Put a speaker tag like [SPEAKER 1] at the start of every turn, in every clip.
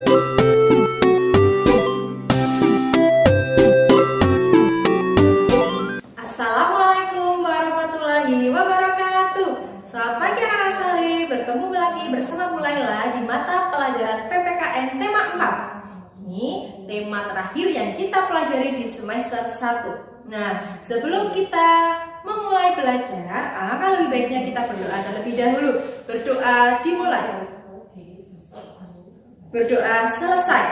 [SPEAKER 1] Assalamualaikum warahmatullahi wabarakatuh. Selamat pagi anak-anak saleh. Bertemu lagi bersama Bu Laila di mata pelajaran PPKN tema 4. Ini tema terakhir yang kita pelajari di semester 1. Nah, sebelum kita memulai belajar, alangkah lebih baiknya kita berdoa terlebih dahulu. Berdoa dimulai. Berdoa selesai.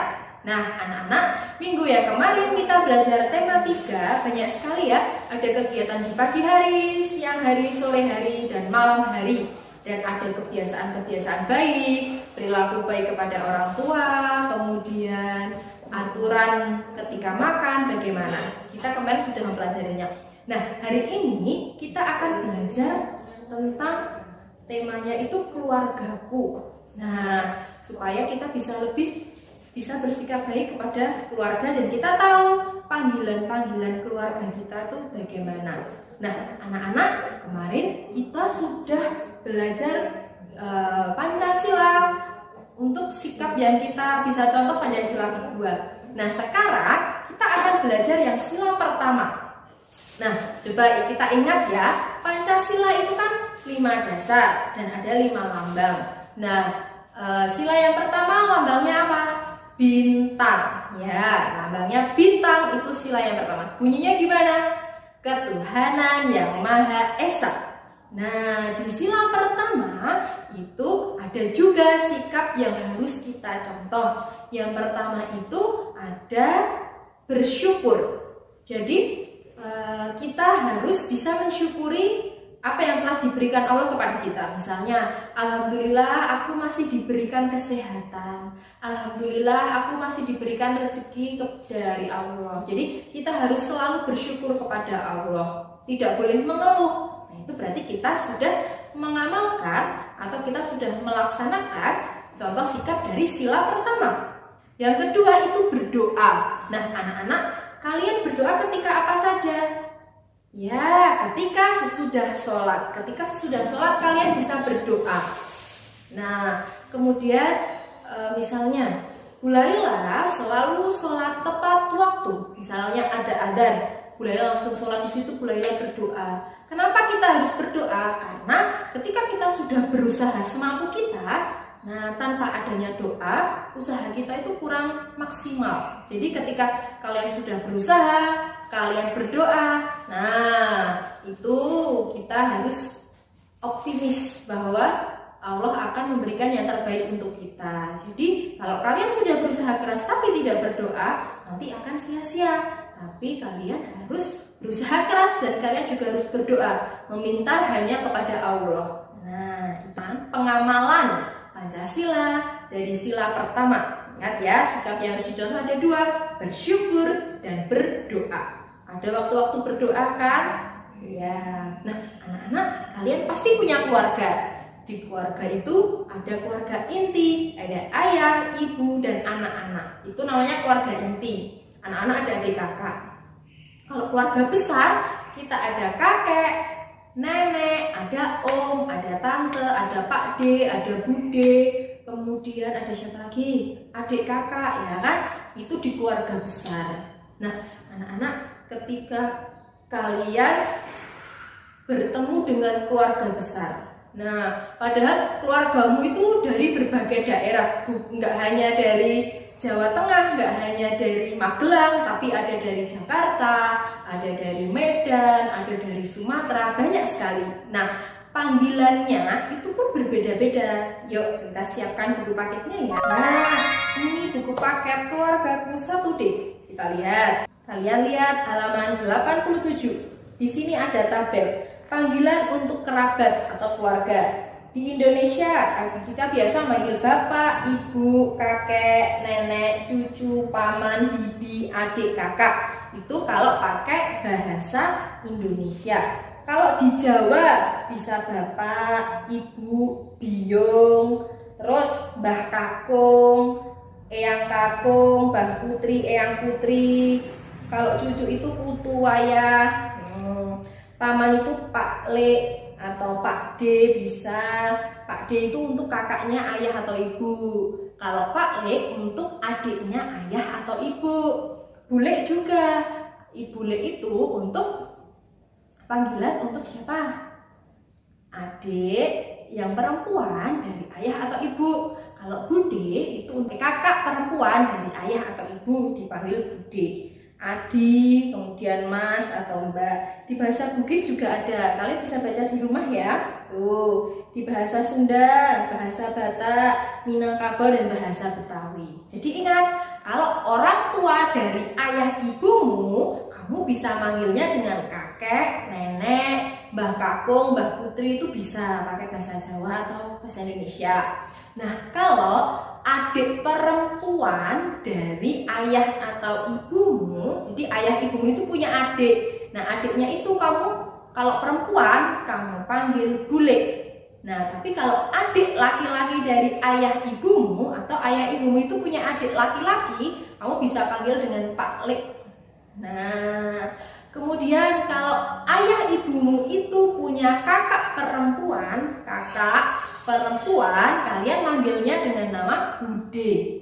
[SPEAKER 1] Nah, anak-anak, minggu yang kemarin kita belajar tema 3, banyak sekali ya. Ada kegiatan di pagi hari, siang hari, sore hari, dan malam hari. Dan ada kebiasaan-kebiasaan baik, perilaku baik kepada orang tua, kemudian aturan ketika makan bagaimana. Kita kemarin sudah mempelajarinya. Nah, hari ini kita akan belajar tentang temanya itu keluargaku. Nah, supaya kita bisa bersikap baik kepada keluarga dan kita tahu panggilan-panggilan keluarga kita tuh bagaimana. Nah, anak-anak, kemarin kita sudah belajar Pancasila untuk sikap yang kita bisa contoh pada sila kedua. Nah, sekarang kita akan belajar yang sila pertama. Nah, coba kita ingat ya, Pancasila itu kan 5 dasar dan ada 5 lambang. Nah, sila yang pertama lambangnya apa? Bintang. Ya, lambangnya bintang, itu sila yang pertama. Bunyinya gimana? Ketuhanan yang Maha Esa. Nah, di sila pertama itu ada juga sikap yang harus kita contoh. Yang pertama itu ada bersyukur. Jadi kita harus bisa mensyukuri apa yang telah diberikan Allah kepada kita. Misalnya, alhamdulillah aku masih diberikan kesehatan. Alhamdulillah aku masih diberikan rezeki dari Allah. Jadi kita harus selalu bersyukur kepada Allah. Tidak boleh mengeluh. Nah, itu berarti kita sudah mengamalkan atau kita sudah melaksanakan contoh sikap dari sila pertama. Yang kedua itu berdoa. Nah, anak-anak, kalian berdoa ketika apa saja? Ya, ketika sesudah sholat. Ketika sesudah sholat kalian bisa berdoa. Nah, kemudian misalnya Bu Laila selalu sholat tepat waktu. Misalnya ada adzan, Bu Laila langsung sholat di situ, Bu Laila berdoa. Kenapa kita harus berdoa? Karena ketika kita sudah berusaha semampu kita, nah tanpa adanya doa, usaha kita itu kurang maksimal. Jadi ketika kalian sudah berusaha, kalian berdoa, nah itu kita harus optimis bahwa Allah akan memberikan yang terbaik untuk kita. Jadi kalau kalian sudah berusaha keras tapi tidak berdoa, nanti akan sia-sia. Tapi kalian harus berusaha keras dan kalian juga harus berdoa, meminta hanya kepada Allah. Nah, itu pengamalan Pancasila dari sila pertama. Ingat ya, sikap yang harus dicontoh ada 2, bersyukur dan berdoa. Ada waktu-waktu berdoa kan? Ya. Nah, anak-anak, kalian pasti punya keluarga. Di keluarga itu ada keluarga inti, ada ayah, ibu, dan anak-anak. Itu namanya keluarga inti. Anak-anak ada adik kakak. Kalau keluarga besar, kita ada kakek, nenek, ada om, ada tante, ada pak de, ada bude, kemudian ada siapa lagi? Adik kakak, ya kan? Itu di keluarga besar. Nah, anak-anak, ketika kalian bertemu dengan keluarga besar, nah, padahal keluargamu itu dari berbagai daerah, nggak hanya dari Jawa Tengah, nggak hanya dari Magelang, tapi ada dari Jakarta, ada dari Medan, ada dari Sumatera, banyak sekali. Nah, panggilannya itu pun berbeda-beda. Yuk, kita siapkan buku paketnya ya. Nah, ini buku paket keluargaku 1D. Kita lihat. Kalian lihat halaman 87. Di sini ada tabel panggilan untuk kerabat atau keluarga. Di Indonesia kita biasa manggil bapak, ibu, kakek, nenek, cucu, paman, bibi, adik, kakak. Itu kalau pakai bahasa Indonesia. Kalau di Jawa bisa bapak, ibu, biung, terus mbah kakung, eyang kakung, mbah putri, eyang putri. Kalau cucu itu putu wayah. Paman itu Pak Le atau Pak D bisa. Pak D itu untuk kakaknya ayah atau ibu. Kalau Pak Le untuk adiknya ayah atau ibu. Bule juga. Bule itu untuk panggilan untuk siapa? Adik yang perempuan dari ayah atau ibu. Kalau bude itu untuk kakak perempuan dari ayah atau ibu, dipanggil bude. Adi, kemudian mas atau mbak. Di bahasa Bugis juga ada, kalian bisa baca di rumah ya. Tuh, di bahasa Sunda, bahasa Batak, Minangkabau, dan bahasa Betawi. Jadi ingat, kalau orang tua dari ayah ibumu, kamu bisa manggilnya dengan kakek, nenek, mbah kakung, mbah putri, itu bisa pakai bahasa Jawa atau bahasa Indonesia. Nah, kalau adik perempuan dari ayah atau ibumu, jadi ayah ibumu itu punya adik. Nah, adiknya itu kamu, kalau perempuan, kamu panggil bule. Nah, tapi kalau adik laki-laki dari ayah ibumu atau ayah ibumu itu punya adik laki-laki, kamu bisa panggil dengan Pak Le. Nah, kemudian kalau ayah ibumu itu punya kakak perempuan, kalian manggilnya dengan nama Bude.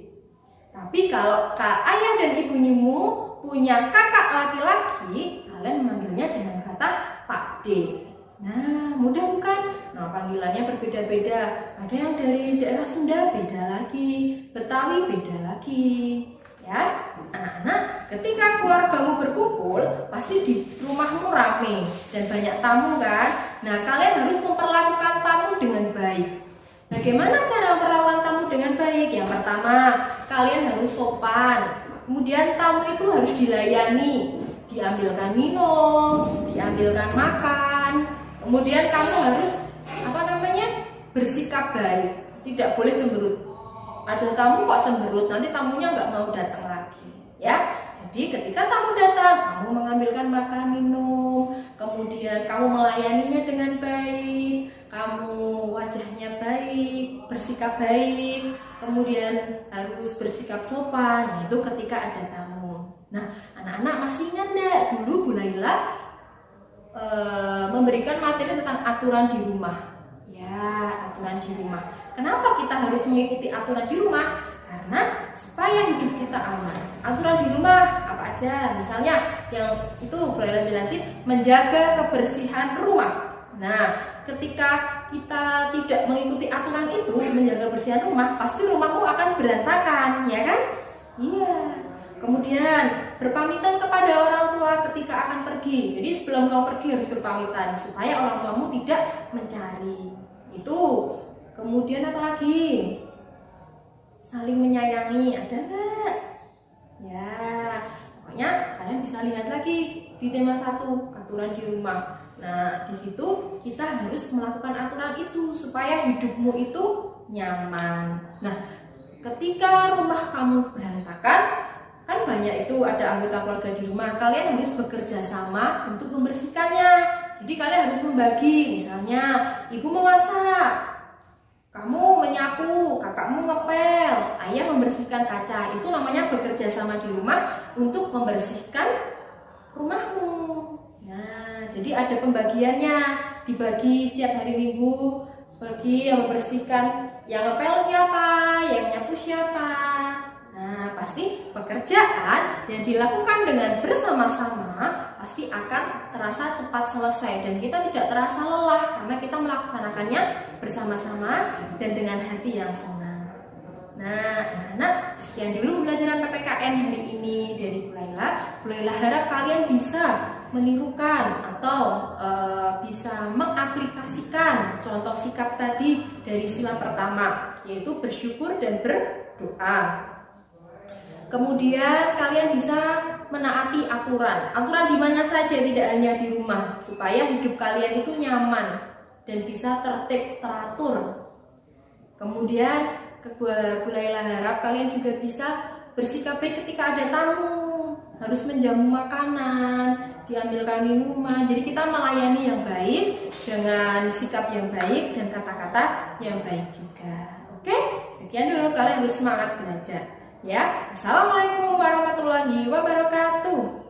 [SPEAKER 1] Tapi kalau ayah dan ibumu punya kakak laki-laki, kalian manggilnya dengan kata Pak De. Nah, mudah bukan? Nah, panggilannya berbeda-beda. Ada yang dari daerah Sunda beda lagi, Betawi beda lagi. Ya, anak-anak, ketika keluargamu berkumpul, pasti di rumahmu rame dan banyak tamu kan? Nah, kalian harus memperlakukan tamu dengan baik. Bagaimana cara memperlakukan tamu dengan baik? Yang pertama, kalian harus sopan. Kemudian tamu itu harus dilayani, diambilkan minum, diambilkan makan. Kemudian kamu harus bersikap baik, tidak boleh cemberut. Ada tamu kok cemberut, nanti tamunya nggak mau datang lagi, ya. Jadi ketika tamu datang, kamu mengambilkan makan minum, kemudian kamu melayaninya dengan baik, kamu wajahnya baik, bersikap baik, kemudian harus bersikap sopan. Itu ketika ada tamu. Nah, anak-anak masih ingat nggak dulu Bu Laila memberikan materi tentang aturan di rumah? Ya, aturan di rumah. Kenapa kita harus mengikuti aturan di rumah? Karena supaya hidup kita aman. Aturan di rumah apa aja? Misalnya yang itu boleh jelasin, menjaga kebersihan rumah. Nah, ketika kita tidak mengikuti aturan itu, menjaga kebersihan rumah, pasti rumahmu akan berantakan, ya kan? Iya. Kemudian berpamitan kepada orang tua ketika akan pergi. Jadi sebelum kamu pergi harus berpamitan supaya orang tuamu tidak mencari. Itu. Kemudian apa lagi? Saling menyayangi, ada nggak? Ya, pokoknya kalian bisa lihat lagi di tema 1, aturan di rumah. Nah, di situ kita harus melakukan aturan itu supaya hidupmu itu nyaman. Nah, ketika rumah kamu berantakan, kan banyak itu ada anggota keluarga di rumah, kalian harus bekerja sama untuk membersihkannya. Jadi kalian harus membagi, misalnya ibu memasak, kamu menyapu, kakakmu ngepel, ayah membersihkan kaca. Itu namanya bekerja sama di rumah untuk membersihkan rumahmu. Nah, jadi ada pembagiannya, dibagi setiap hari Minggu, bagi yang membersihkan, yang ngepel siapa, yang nyapu siapa. Nah, pasti pekerjaan yang dilakukan dengan bersama-sama pasti akan terasa cepat selesai dan kita tidak terasa lelah karena kita melaksanakannya bersama-sama dan dengan hati yang senang. Nah, anak-anak, sekian dulu pembelajaran PPKN hari ini dari Bu Laila. Bu Laila harap kalian bisa menirukan atau bisa mengaplikasikan contoh sikap tadi dari sila pertama, yaitu bersyukur dan berdoa. Kemudian kalian bisa menaati aturan. Aturan di mana saja, tidak hanya di rumah, supaya hidup kalian itu nyaman dan bisa tertib, teratur. Kemudian Bu Laila harap kalian juga bisa bersikap baik ketika ada tamu, harus menjamu makanan, diambilkan minuman. Jadi kita melayani yang baik dengan sikap yang baik dan kata-kata yang baik juga. Oke, sekian dulu, kalian harus semangat belajar. Ya, assalamualaikum warahmatullahi wabarakatuh.